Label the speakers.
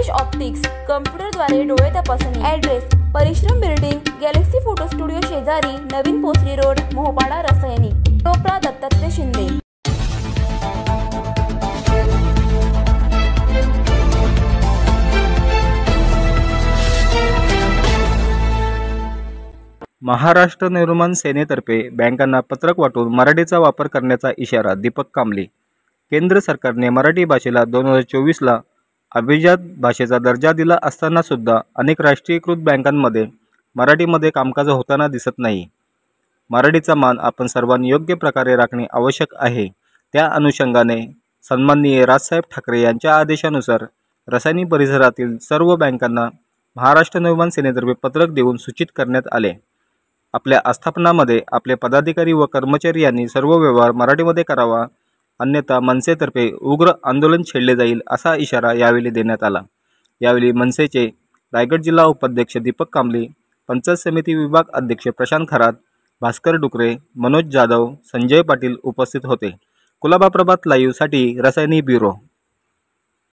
Speaker 1: Suresh optics, कम्प्युटरद्वारे डोळे तपासणी। Address परिश्रम बिल्डिंग, गॅलेक्सी फोटो स्टुडिओ शेजारी, नवीन पोचरी रोड, मोहपाडा, रसायनी। टोपरा दत्तात्रय शिंदे।
Speaker 2: महाराष्ट्र नवनिर्माण सेनेतर्फे बँकांना पत्रक वाटून मराठीचा वापर करण्याचा इशारा दीपक कांबळे। केंद्र सरकारने मराठी भाषेला 2024ला अभिजात भाषेचा दर्जा दिला असताना सुद्धा अनेक राष्ट्रीयकृत बँकांमध्ये मराठीमध्ये कामकाज होताना दिसत नाही। मराठीचा मान आपण सर्वांनी योग्य प्रकारे राखणे आवश्यक आहे। त्या अनुषंगाने सन्माननीय राजसाहेब ठाकरे यांच्या आदेशानुसार रसायनी परिसरातील सर्व बँकांना महाराष्ट्र नवनिर्माण सेनेतर्फे पत्रक देऊन सूचित करण्यात आले। आपल्या आस्थापनामध्ये आपले पदाधिकारी व कर्मचारी यांनी सर्व व्यवहार मराठीमध्ये करावा, अन्यथा मनसेतर्फे उग्र आंदोलन छेडले जाईल असा इशारा यावेळी देण्यात आला। यावेळी मनसेचे रायगड जिल्हा उपाध्यक्ष दीपक कांबळे, पंचायत समिती विभाग अध्यक्ष प्रशांत खरात, भास्कर डुकरे, मनोज जाधव, संजय पाटील उपस्थित होते। कुलाबा प्रभात लाईव्हसाठी रसायनी ब्युरो।